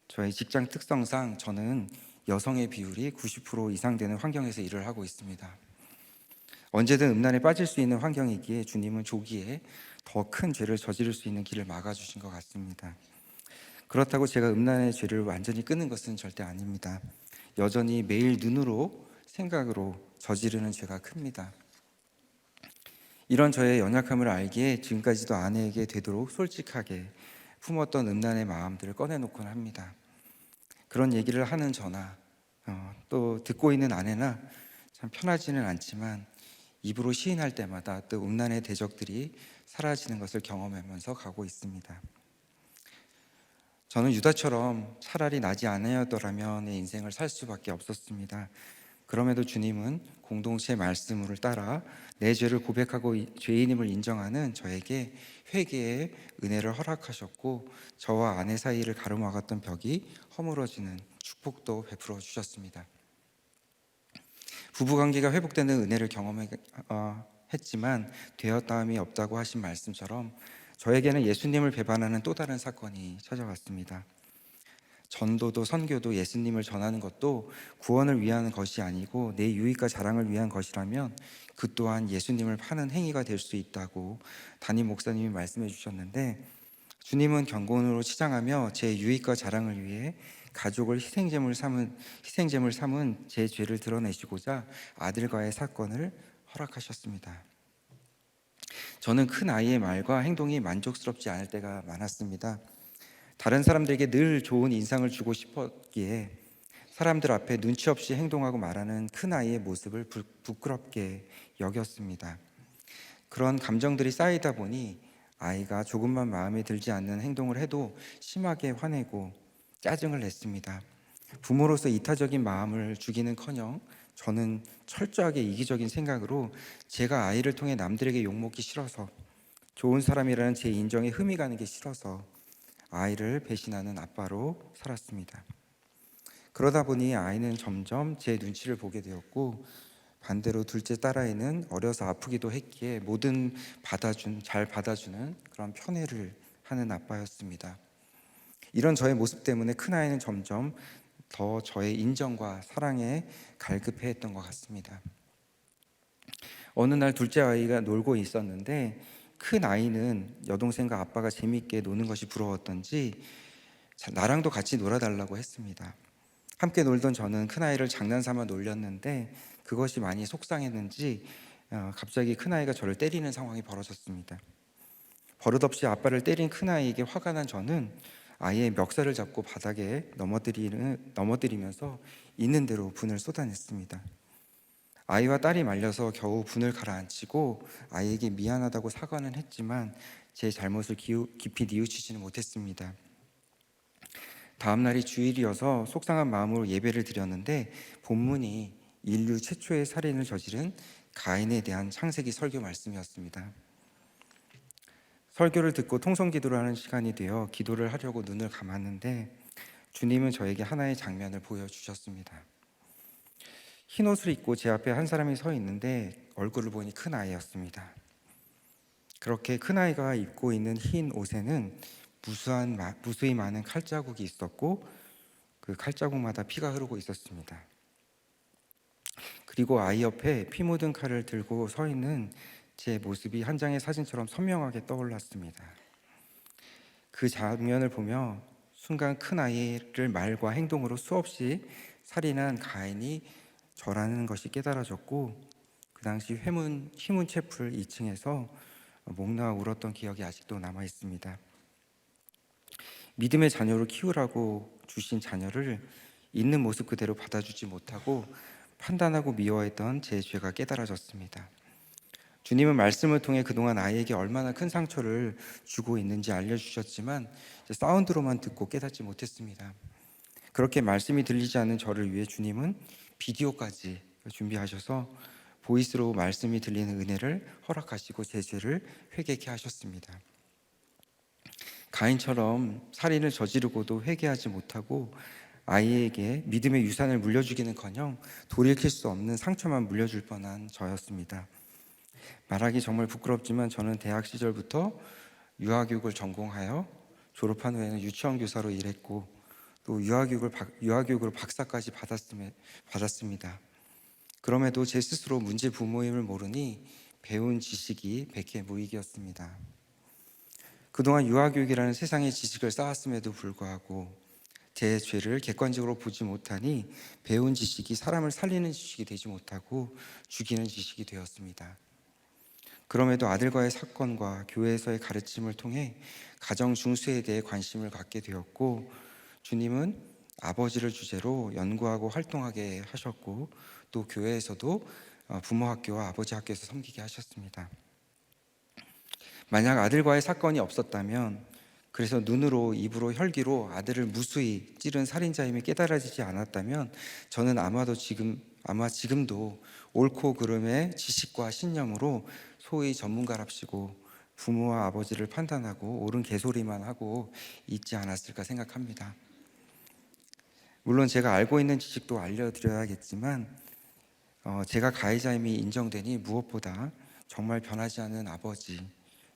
저의 직장 특성상 저는 여성의 비율이 90% 이상 되는 환경에서 일을 하고 있습니다. 언제든 음란에 빠질 수 있는 환경이기에 주님은 조기에 더 큰 죄를 저지를 수 있는 길을 막아주신 것 같습니다. 그렇다고 제가 음란의 죄를 완전히 끊는 것은 절대 아닙니다. 여전히 매일 눈으로 생각으로 저지르는 죄가 큽니다. 이런 저의 연약함을 알기에 지금까지도 아내에게 되도록 솔직하게 품었던 음란의 마음들을 꺼내놓곤 합니다. 그런 얘기를 하는 저나 또 듣고 있는 아내나 참 편하지는 않지만 입으로 시인할 때마다 또 음란의 대적들이 사라지는 것을 경험하면서 가고 있습니다. 저는 유다처럼 차라리 나지 않으였더라면 내 인생을 살 수밖에 없었습니다. 그럼에도 주님은 공동체 말씀을 따라 내 죄를 고백하고 죄인임을 인정하는 저에게 회개의 은혜를 허락하셨고, 저와 아내 사이를 가로막았던 벽이 허물어지는 축복도 베풀어 주셨습니다. 부부관계가 회복되는 은혜를 경험했지만 되었다함이 없다고 하신 말씀처럼 저에게는 예수님을 배반하는 또 다른 사건이 찾아왔습니다. 전도도 선교도 예수님을 전하는 것도 구원을 위한 것이 아니고 내 유익과 자랑을 위한 것이라면 그 또한 예수님을 파는 행위가 될 수 있다고 담임 목사님이 말씀해 주셨는데, 주님은 경건으로 치장하며 제 유익과 자랑을 위해 가족을 희생제물 삼은 제 죄를 드러내시고자 아들과의 사건을 허락하셨습니다. 저는 큰 아이의 말과 행동이 만족스럽지 않을 때가 많았습니다. 다른 사람들에게 늘 좋은 인상을 주고 싶었기에 사람들 앞에 눈치 없이 행동하고 말하는 큰 아이의 모습을 부끄럽게 여겼습니다. 그런 감정들이 쌓이다 보니 아이가 조금만 마음에 들지 않는 행동을 해도 심하게 화내고 짜증을 냈습니다. 부모로서 이타적인 마음을 주기는커녕 저는 철저하게 이기적인 생각으로 제가 아이를 통해 남들에게 욕먹기 싫어서, 좋은 사람이라는 제 인정에 흠이 가는 게 싫어서 아이를 배신하는 아빠로 살았습니다. 그러다 보니 아이는 점점 제 눈치를 보게 되었고, 반대로 둘째 딸아이는 어려서 아프기도 했기에 뭐든 잘 받아주는 그런 편애를 하는 아빠였습니다. 이런 저의 모습 때문에 큰아이는 점점 더 저의 인정과 사랑에 갈급해했던 것 같습니다. 어느 날 둘째 아이가 놀고 있었는데 큰 아이는 여동생과 아빠가 재미있게 노는 것이 부러웠던지 나랑도 같이 놀아달라고 했습니다. 함께 놀던 저는 큰 아이를 장난삼아 놀렸는데 그것이 많이 속상했는지 갑자기 큰 아이가 저를 때리는 상황이 벌어졌습니다. 버릇없이 아빠를 때린 큰 아이에게 화가 난 저는 아이의 멱살을 잡고 바닥에 넘어뜨리면서 있는 대로 분을 쏟아냈습니다. 아이와 딸이 말려서 겨우 분을 가라앉히고 아이에게 미안하다고 사과는 했지만 제 잘못을 깊이 뉘우치지는 못했습니다. 다음 날이 주일이어서 속상한 마음으로 예배를 드렸는데 본문이 인류 최초의 살인을 저지른 가인에 대한 창세기 설교 말씀이었습니다. 설교를 듣고 통성기도를 하는 시간이 되어 기도를 하려고 눈을 감았는데 주님은 저에게 하나의 장면을 보여주셨습니다. 흰 옷을 입고 제 앞에 한 사람이 서 있는데 얼굴을 보니 큰 아이였습니다. 그렇게 큰 아이가 입고 있는 흰 옷에는 무수히 많은 칼자국이 있었고 그 칼자국마다 피가 흐르고 있었습니다. 그리고 아이 옆에 피 묻은 칼을 들고 서 있는 제 모습이 한 장의 사진처럼 선명하게 떠올랐습니다. 그 장면을 보며 순간 큰 아이를 말과 행동으로 수없이 살인한 가인이 저라는 것이 깨달아졌고, 그 당시 휘문 채플 2층에서 목 놓아 울었던 기억이 아직도 남아 있습니다. 믿음의 자녀로 키우라고 주신 자녀를 있는 모습 그대로 받아주지 못하고 판단하고 미워했던 제 죄가 깨달아졌습니다. 주님은 말씀을 통해 그동안 아이에게 얼마나 큰 상처를 주고 있는지 알려주셨지만 사운드로만 듣고 깨닫지 못했습니다. 그렇게 말씀이 들리지 않는 저를 위해 주님은 비디오까지 준비하셔서 보이스로 말씀이 들리는 은혜를 허락하시고 제 죄를 회개케 하셨습니다. 가인처럼 살인을 저지르고도 회개하지 못하고 아이에게 믿음의 유산을 물려주기는커녕 돌이킬 수 없는 상처만 물려줄 뻔한 저였습니다. 말하기 정말 부끄럽지만 저는 대학 시절부터 유아교육을 전공하여 졸업한 후에는 유치원 교사로 일했고 또 유아교육으로 박사까지 받았습니다. 그럼에도 제 스스로 문제 부모임을 모르니 배운 지식이 백해 무익이었습니다. 그동안 유아교육이라는 세상의 지식을 쌓았음에도 불구하고 제 죄를 객관적으로 보지 못하니 배운 지식이 사람을 살리는 지식이 되지 못하고 죽이는 지식이 되었습니다. 그럼에도 아들과의 사건과 교회에서의 가르침을 통해 가정 중수에 대해 관심을 갖게 되었고, 주님은 아버지를 주제로 연구하고 활동하게 하셨고, 또 교회에서도 부모 학교와 아버지 학교에서 섬기게 하셨습니다. 만약 아들과의 사건이 없었다면, 그래서 눈으로 입으로 혈기로 아들을 무수히 찌른 살인자임이 깨달아지지 않았다면, 저는 아마 지금도 옳고 그름의 지식과 신념으로 소위 전문가랍시고 부모와 아버지를 판단하고 옳은 개소리만 하고 있지 않았을까 생각합니다. 물론 제가 알고 있는 지식도 알려드려야겠지만 제가 가해자임이 인정되니 무엇보다 정말 변하지 않는 아버지,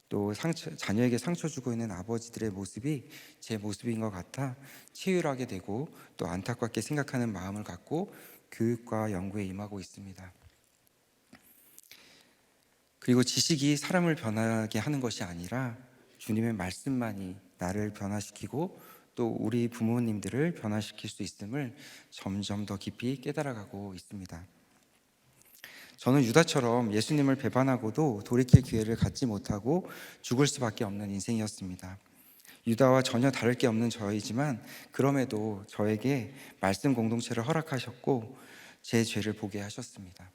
또 자녀에게 상처 주고 있는 아버지들의 모습이 제 모습인 것 같아 치유하게 되고 또 안타깝게 생각하는 마음을 갖고 교육과 연구에 임하고 있습니다. 그리고 지식이 사람을 변하게 하는 것이 아니라 주님의 말씀만이 나를 변화시키고 또 우리 부모님들을 변화시킬 수 있음을 점점 더 깊이 깨달아가고 있습니다. 저는 유다처럼 예수님을 배반하고도 돌이킬 기회를 갖지 못하고 죽을 수밖에 없는 인생이었습니다. 유다와 전혀 다를 게 없는 저이지만 그럼에도 저에게 말씀 공동체를 허락하셨고 제 죄를 보게 하셨습니다.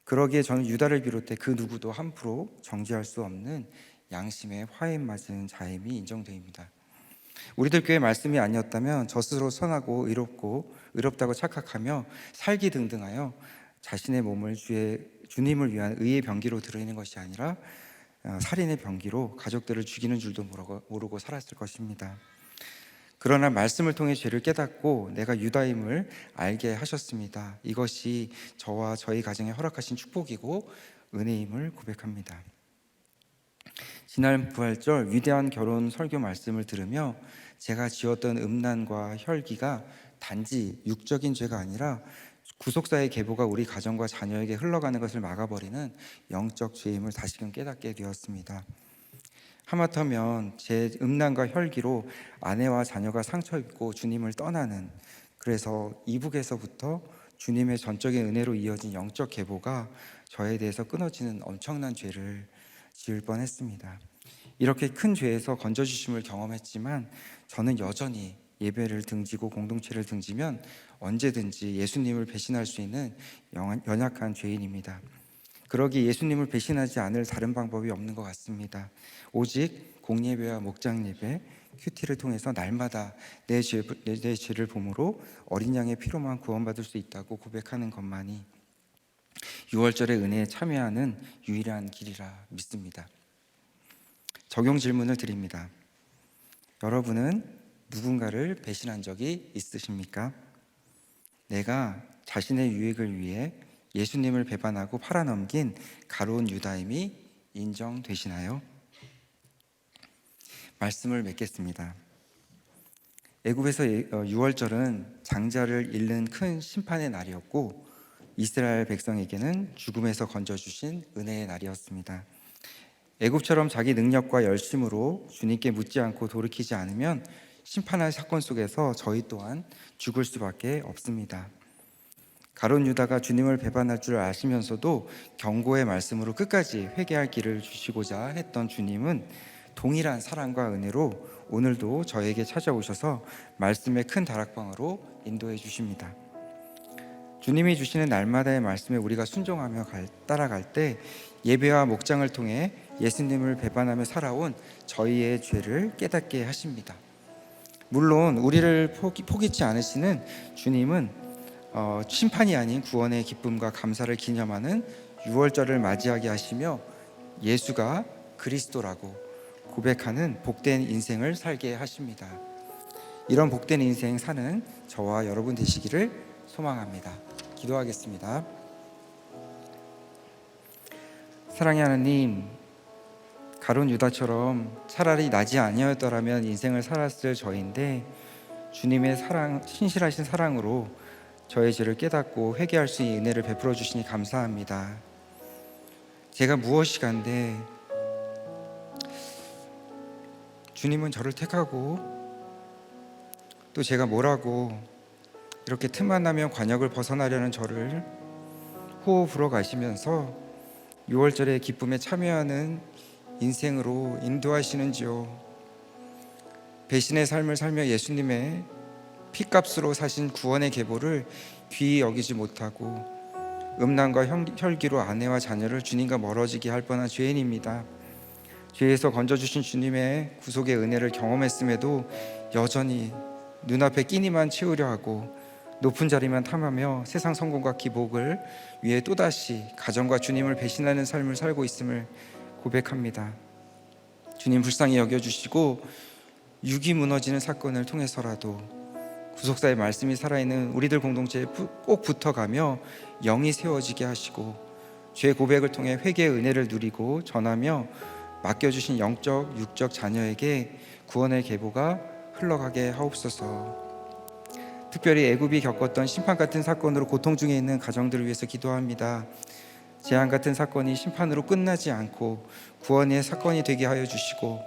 그러기에 저는 유다를 비롯해 그 누구도 함부로 정죄할 수 없는 양심의 화인 맞은 자임이 인정됩니다. 우리들 교회 말씀이 아니었다면 저 스스로 선하고 의롭다고 착각하며 살기 등등하여 자신의 몸을 주님을 위한 의의 병기로 드리는 것이 아니라 살인의 병기로 가족들을 죽이는 줄도 모르고 살았을 것입니다. 그러나 말씀을 통해 죄를 깨닫고 내가 유다임을 알게 하셨습니다. 이것이 저와 저희 가정에 허락하신 축복이고 은혜임을 고백합니다. 지난 부활절 위대한 결혼 설교 말씀을 들으며 제가 지었던 음란과 혈기가 단지 육적인 죄가 아니라 구속사의 계보가 우리 가정과 자녀에게 흘러가는 것을 막아버리는 영적 죄임을 다시금 깨닫게 되었습니다. 하마터면 제 음란과 혈기로 아내와 자녀가 상처 입고 주님을 떠나는, 그래서 이북에서부터 주님의 전적인 은혜로 이어진 영적 계보가 저에 대해서 끊어지는 엄청난 죄를 지을 뻔했습니다. 이렇게 큰 죄에서 건져주심을 경험했지만 저는 여전히 예배를 등지고 공동체를 등지면 언제든지 예수님을 배신할 수 있는 연약한 죄인입니다. 그러기 예수님을 배신하지 않을 다른 방법이 없는 것 같습니다. 오직 공예배와 목장예배, 큐티를 통해서 날마다 내 죄를 보므로 어린 양의 피로만 구원받을 수 있다고 고백하는 것만이 6월절의 은혜에 참여하는 유일한 길이라 믿습니다. 적용 질문을 드립니다. 여러분은 누군가를 배신한 적이 있으십니까? 내가 자신의 유익을 위해 예수님을 배반하고 팔아넘긴 가룟 유다임이 인정되시나요? 말씀을 맺겠습니다. 애굽에서 6월절은 장자를 잃는 큰 심판의 날이었고 이스라엘 백성에게는 죽음에서 건져주신 은혜의 날이었습니다. 애굽처럼 자기 능력과 열심으로 주님께 묻지 않고 돌이키지 않으면 심판할 사건 속에서 저희 또한 죽을 수밖에 없습니다. 가룟 유다가 주님을 배반할 줄 아시면서도 경고의 말씀으로 끝까지 회개할 길을 주시고자 했던 주님은 동일한 사랑과 은혜로 오늘도 저에게 찾아오셔서 말씀의 큰 다락방으로 인도해 주십니다. 주님이 주시는 날마다의 말씀에 우리가 순종하며 따라갈 때 예배와 목장을 통해 예수님을 배반하며 살아온 저희의 죄를 깨닫게 하십니다. 물론 우리를 포기치 않으시는 주님은 심판이 아닌 구원의 기쁨과 감사를 기념하는 6월절을 맞이하게 하시며 예수가 그리스도라고 고백하는 복된 인생을 살게 하십니다. 이런 복된 인생 사는 저와 여러분 되시기를 소망합니다. 기도하겠습니다. 사랑의 하나님, 가룟 유다처럼 차라리 나지 아니었더라면 인생을 살았을 저인데 주님의 사랑, 신실하신 사랑으로 저의 죄를 깨닫고 회개할 수 있는 은혜를 베풀어 주시니 감사합니다. 제가 무엇이 간데 주님은 저를 택하고 또 제가 뭐라고 이렇게 틈만 나면 관역을 벗어나려는 저를 호흡 불어 가시면서 6월절의 기쁨에 참여하는 인생으로 인도하시는지요. 배신의 삶을 살며 예수님의 피값으로 사신 구원의 계보를 귀히 여기지 못하고 음란과 혈기로 아내와 자녀를 주님과 멀어지게 할 뻔한 죄인입니다. 죄에서 건져주신 주님의 구속의 은혜를 경험했음에도 여전히 눈앞에 끼니만 채우려 하고 높은 자리만 탐하며 세상 성공과 기복을 위해 또다시 가정과 주님을 배신하는 삶을 살고 있음을 고백합니다. 주님 불쌍히 여겨주시고 육이 무너지는 사건을 통해서라도 구속사의 말씀이 살아있는 우리들 공동체에 꼭 붙어가며 영이 세워지게 하시고 죄 고백을 통해 회개의 은혜를 누리고 전하며 맡겨주신 영적 육적 자녀에게 구원의 계보가 흘러가게 하옵소서. 특별히 애굽이 겪었던 심판 같은 사건으로 고통 중에 있는 가정들을 위해서 기도합니다. 재앙 같은 사건이 심판으로 끝나지 않고 구원의 사건이 되게 하여 주시고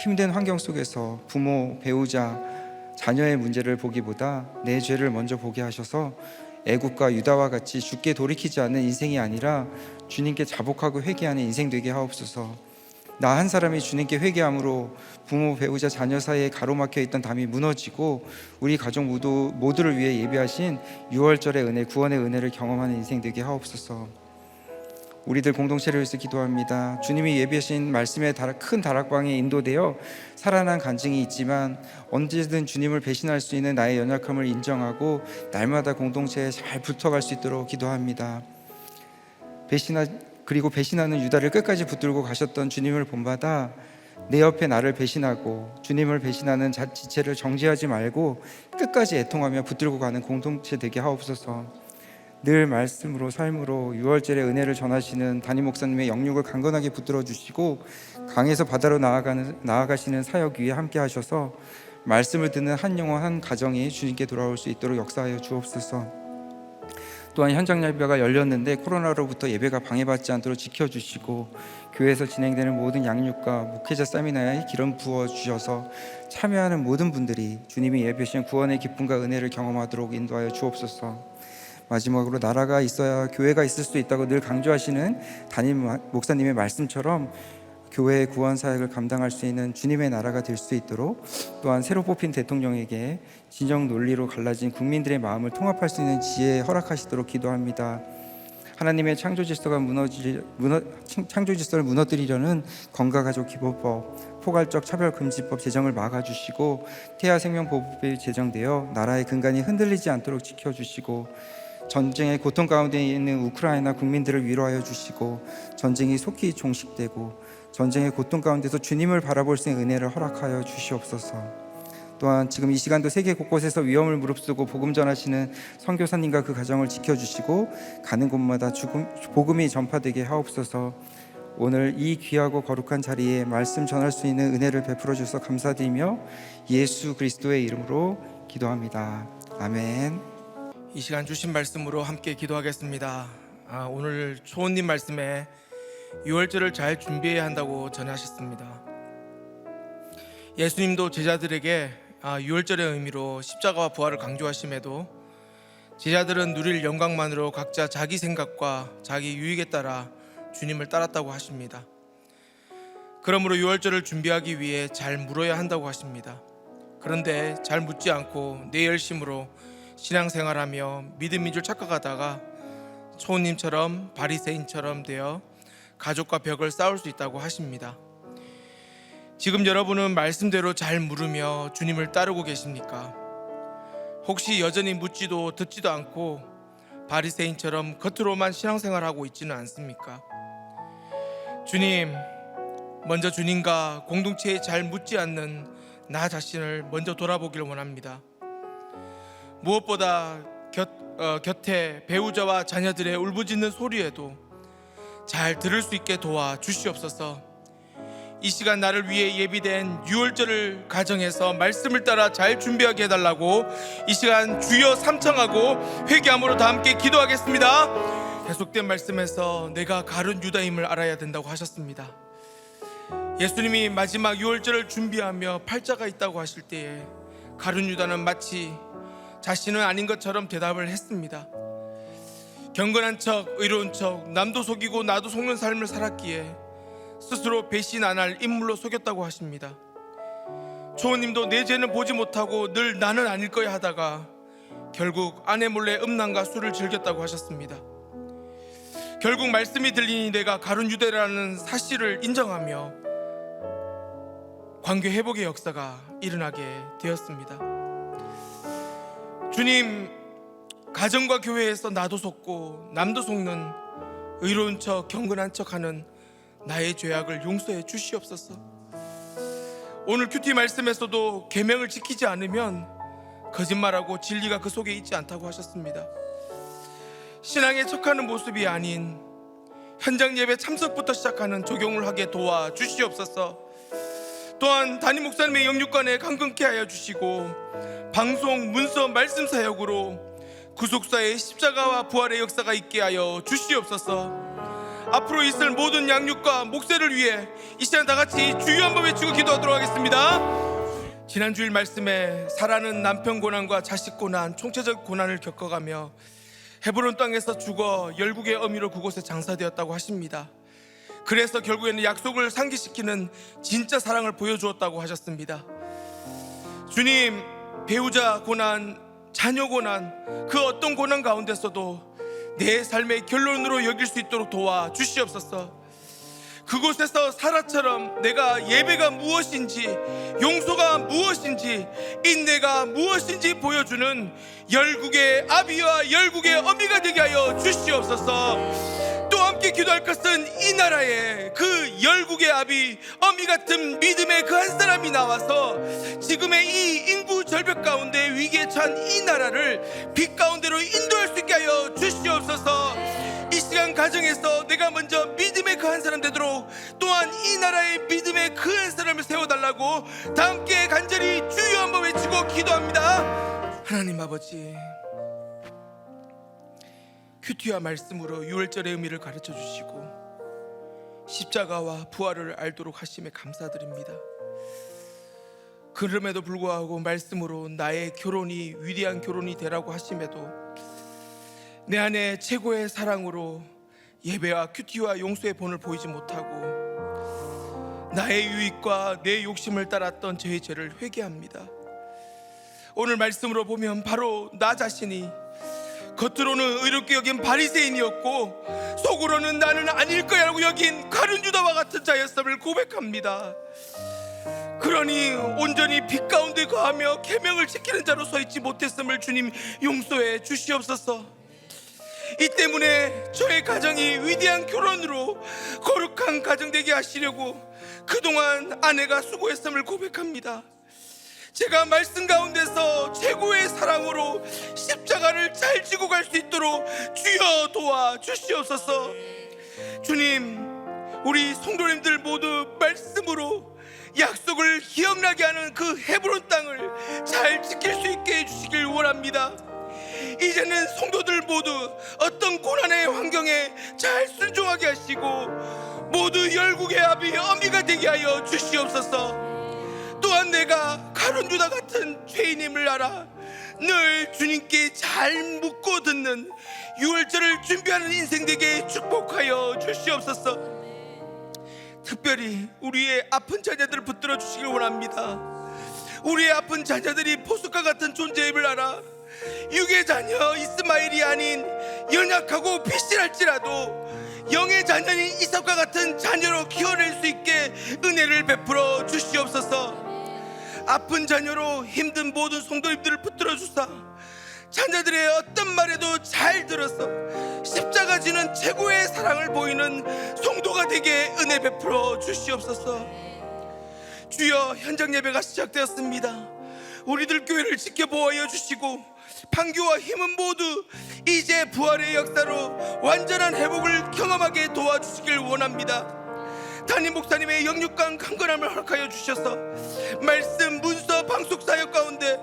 힘든 환경 속에서 부모, 배우자, 자녀의 문제를 보기보다 내 죄를 먼저 보게 하셔서 애굽과 유다와 같이 죽게 돌이키지 않는 인생이 아니라 주님께 자복하고 회개하는 인생 되게 하옵소서. 나 한 사람이 주님께 회개함으로 부모, 배우자, 자녀 사이에 가로막혀 있던 담이 무너지고 우리 가족 모두를 위해 예비하신 6월절의 은혜, 구원의 은혜를 경험하는 인생 되게 하옵소서. 우리들 공동체를 위해서 기도합니다. 주님이 예비하신 말씀의 큰 다락방에 인도되어 살아난 간증이 있지만 언제든 주님을 배신할 수 있는 나의 연약함을 인정하고 날마다 공동체에 잘 붙어갈 수 있도록 기도합니다. 그리고 배신하는 유다를 끝까지 붙들고 가셨던 주님을 본받아 내 옆에 나를 배신하고 주님을 배신하는 지체를 정지하지 말고 끝까지 애통하며 붙들고 가는 공동체 되게 하옵소서. 늘 말씀으로 삶으로 6월절의 은혜를 전하시는 담임 목사님의 영육을 강건하게 붙들어 주시고 강에서 바다로 나아가시는 사역 위에 함께 하셔서 말씀을 듣는 한 영혼 한 가정이 주님께 돌아올 수 있도록 역사하여 주옵소서. 또한 현장 예배가 열렸는데 코로나로부터 예배가 방해받지 않도록 지켜주시고 교회에서 진행되는 모든 양육과 목회자 세미나에 기름 부어 주셔서 참여하는 모든 분들이 주님이 예배하신 구원의 기쁨과 은혜를 경험하도록 인도하여 주옵소서. 마지막으로 나라가 있어야 교회가 있을 수 있다고 늘 강조하시는 담임 목사님의 말씀처럼 교회의 구원 사역을 감당할 수 있는 주님의 나라가 될 수 있도록 또한 새로 뽑힌 대통령에게 진영 논리로 갈라진 국민들의 마음을 통합할 수 있는 지혜 허락하시도록 기도합니다. 하나님의 창조 질서를 무너뜨리려는 건강가족기본법, 포괄적 차별금지법 제정을 막아주시고 태아생명보호법이 제정되어 나라의 근간이 흔들리지 않도록 지켜주시고 전쟁의 고통 가운데 있는 우크라이나 국민들을 위로하여 주시고 전쟁이 속히 종식되고 전쟁의 고통 가운데서 주님을 바라볼 수 있는 은혜를 허락하여 주시옵소서. 또한 지금 이 시간도 세계 곳곳에서 위험을 무릅쓰고 복음 전하시는 선교사님과 그 가정을 지켜주시고 가는 곳마다 복음이 전파되게 하옵소서. 오늘 이 귀하고 거룩한 자리에 말씀 전할 수 있는 은혜를 베풀어 주셔서 감사드리며 예수 그리스도의 이름으로 기도합니다. 아멘. 이 시간 주신 말씀으로 함께 기도하겠습니다. 오늘 초원님 말씀에 6월절을 잘 준비해야 한다고 전하셨습니다. 예수님도 제자들에게 6월절의 의미로 십자가와 부활을 강조하심에도 제자들은 누릴 영광만으로 각자 자기 생각과 자기 유익에 따라 주님을 따랐다고 하십니다. 그러므로 6월절을 준비하기 위해 잘 물어야 한다고 하십니다. 그런데 잘 묻지 않고 내 열심으로 신앙생활하며 믿음인 줄 착각하다가 초원님처럼 바리새인처럼 되어 가족과 벽을 쌓을 수 있다고 하십니다. 지금 여러분은 말씀대로 잘 물으며 주님을 따르고 계십니까? 혹시 여전히 묻지도 듣지도 않고 바리새인처럼 겉으로만 신앙생활하고 있지는 않습니까? 주님, 먼저 주님과 공동체에 잘 묻지 않는 나 자신을 먼저 돌아보길 원합니다. 무엇보다 곁에 배우자와 자녀들의 울부짖는 소리에도 잘 들을 수 있게 도와 주시옵소서. 이 시간 나를 위해 예비된 6월절을 가정해서 말씀을 따라 잘 준비하게 해달라고 이 시간 주여 삼청하고 회개함으로 다 함께 기도하겠습니다. 계속된 말씀에서 내가 가룟 유다임을 알아야 된다고 하셨습니다. 예수님이 마지막 유월절을 준비하며 팔자가 있다고 하실 때에 가룟 유다는 마치 자신은 아닌 것처럼 대답을 했습니다. 경건한 척, 의로운 척, 남도 속이고 나도 속는 삶을 살았기에 스스로 배신 안 할 인물로 속였다고 하십니다. 초호님도 내 죄는 보지 못하고 늘 나는 아닐 거야 하다가 결국 아내 몰래 음란과 술을 즐겼다고 하셨습니다. 결국 말씀이 들리니 내가 가룟 유다라는 사실을 인정하며 관계 회복의 역사가 일어나게 되었습니다. 주님, 가정과 교회에서 나도 속고 남도 속는 의로운 척, 경건한 척하는 나의 죄악을 용서해 주시옵소서. 오늘 큐티 말씀에서도 계명을 지키지 않으면 거짓말하고 진리가 그 속에 있지 않다고 하셨습니다. 신앙에 척하는 모습이 아닌 현장 예배 참석부터 시작하는 적용을 하게 도와 주시옵소서. 또한 담임 목사님의 영육간에 강건케 하여 주시고 방송, 문서, 말씀 사역으로 구속사의 십자가와 부활의 역사가 있게 하여 주시옵소서. 앞으로 있을 모든 양육과 목회를 위해 이 시간 다 같이 주여 한번 외치고 기도하도록 하겠습니다. 지난 주일 말씀에 사라는 남편 고난과 자식 고난, 총체적 고난을 겪어가며 헤브론 땅에서 죽어 열국의 어미로 그곳에 장사되었다고 하십니다. 그래서 결국에는 약속을 상기시키는 진짜 사랑을 보여주었다고 하셨습니다. 주님, 배우자 고난, 자녀 고난, 그 어떤 고난 가운데서도 내 삶의 결론으로 여길 수 있도록 도와 주시옵소서. 그곳에서 사라처럼 내가 예배가 무엇인지, 용서가 무엇인지, 인내가 무엇인지 보여주는 열국의 아비와 열국의 어미가 되게 하여 주시옵소서. 또 함께 기도할 것은 이 나라에 그 열국의 아비, 어미 같은 믿음의 그 한 사람이 나와서 지금의 이 인구 절벽 가운데 위기에 처한 이 나라를 빛 가운데로 인도할 수 있게 하여 주시옵소서. 이 시간 가정에서 내가 먼저 믿음의 그 한 사람 되도록, 또한 이 나라의 믿음의 그 한 사람을 세워달라고 다 함께 간절히 주여 한번 외치고 기도합니다. 하나님 아버지, 큐티와 말씀으로 유월절의 의미를 가르쳐 주시고 십자가와 부활을 알도록 하심에 감사드립니다. 그럼에도 불구하고 말씀으로 나의 결혼이 위대한 결혼이 되라고 하심에도 내 안에 최고의 사랑으로 예배와 큐티와 용서의 본을 보이지 못하고 나의 유익과 내 욕심을 따랐던 저의 죄를 회개합니다. 오늘 말씀으로 보면 바로 나 자신이 겉으로는 의롭게 여긴 바리새인이었고 속으로는 나는 아닐 거야라고 여긴 가룟 유다와 같은 자였음을 고백합니다. 그러니 온전히 빛 가운데 거하며 계명을 지키는 자로 서 있지 못했음을 주님 용서해 주시옵소서. 이 때문에 저의 가정이 위대한 결혼으로 거룩한 가정 되게 하시려고 그동안 아내가 수고했음을 고백합니다. 제가 말씀 가운데서 최고의 사랑으로 십자가를 잘 지고 갈 수 있도록 주여 도와 주시옵소서. 주님, 우리 성도님들 모두 말씀으로 약속을 기억나게 하는 그 헤브론 땅을 잘 지킬 수 있게 해주시길 원합니다. 이제는 성도들 모두 어떤 고난의 환경에 잘 순종하게 하시고 모두 열국의 아비 어미가 되게 하여 주시옵소서. 또한 내가 가룟 유다 같은 죄인임을 알아 늘 주님께 잘 묻고 듣는 유월절을 준비하는 인생 되게 축복하여 주시옵소서. 특별히 우리의 아픈 자녀들을 붙들어 주시길 원합니다. 우리의 아픈 자녀들이 보석과 같은 존재임을 알아 육의 자녀 이스마엘이 아닌 연약하고 피실할지라도 영의 자녀인 이삭과 같은 자녀로 키워낼 수 있게 은혜를 베풀어 주시옵소서. 아픈 자녀로 힘든 모든 성도님들을 붙들어 주사 자녀들의 어떤 말에도 잘 들어서 십자가 지는 최고의 사랑을 보이는 성도가 되게 은혜 베풀어 주시옵소서. 주여, 현장 예배가 시작되었습니다. 우리들 교회를 지켜보아 주시고 판교와 힘은 모두 이제 부활의 역사로 완전한 회복을 경험하게 도와주시길 원합니다. 담임 목사님의 영육간 강건함을 허락하여 주셔서 말씀, 문서, 방송 사역 가운데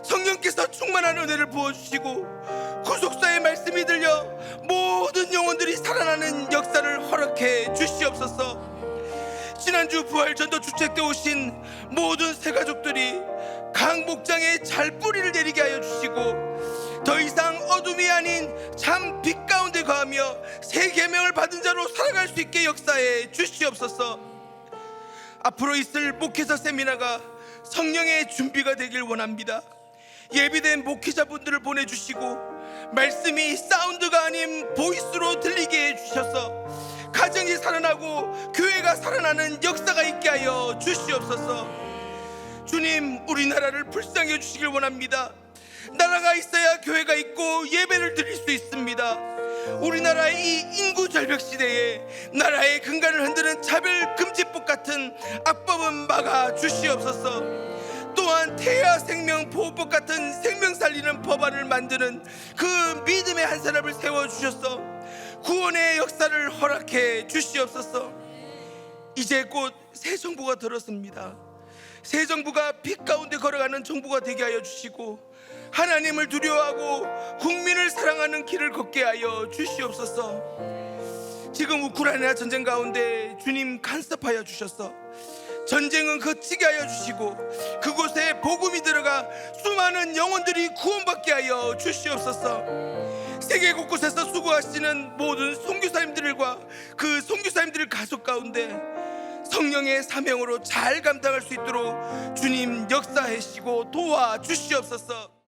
성령께서 충만한 은혜를 부어주시고 구속사의 말씀이 들려 모든 영혼들이 살아나는 역사를 허락해 주시옵소서. 지난주 부활 전도 주책 때 오신 모든 새 가족들이 각 목장에 잘 뿌리를 내리게 하여 주시고 더 이상 어둠이 아닌 참 빛 가운데 거하며 새 계명을 받은 자로 살아갈 수 있게 역사해 주시옵소서. 앞으로 있을 목회자 세미나가 성령의 준비가 되길 원합니다. 예비된 목회자분들을 보내주시고 말씀이 사운드가 아닌 보이스로 들리게 해주셔서 가정이 살아나고 교회가 살아나는 역사가 있게 하여 주시옵소서. 주님, 우리나라를 불쌍히 해주시길 원합니다. 나라가 있어야 교회가 있고 예배를 드릴 수 있습니다. 우리나라의 이 인구 절벽 시대에 나라의 근간을 흔드는 차별금지법 같은 악법은 막아 주시옵소서. 또한 태아 생명보호법 같은 생명 살리는 법안을 만드는 그 믿음의 한 사람을 세워주셔서 구원의 역사를 허락해 주시옵소서. 이제 곧 새 정부가 들었습니다. 새 정부가 빛 가운데 걸어가는 정부가 되게 하여 주시고 하나님을 두려워하고 국민을 사랑하는 길을 걷게 하여 주시옵소서. 지금 우크라이나 전쟁 가운데 주님 간섭하여 주셔서 전쟁은 그치게 하여 주시고 그곳에 복음이 들어가 수많은 영혼들이 구원받게 하여 주시옵소서. 세계 곳곳에서 수고하시는 모든 선교사님들과 그 선교사님들 가족 가운데 성령의 사명으로 잘 감당할 수 있도록 주님 역사하시고 도와주시옵소서.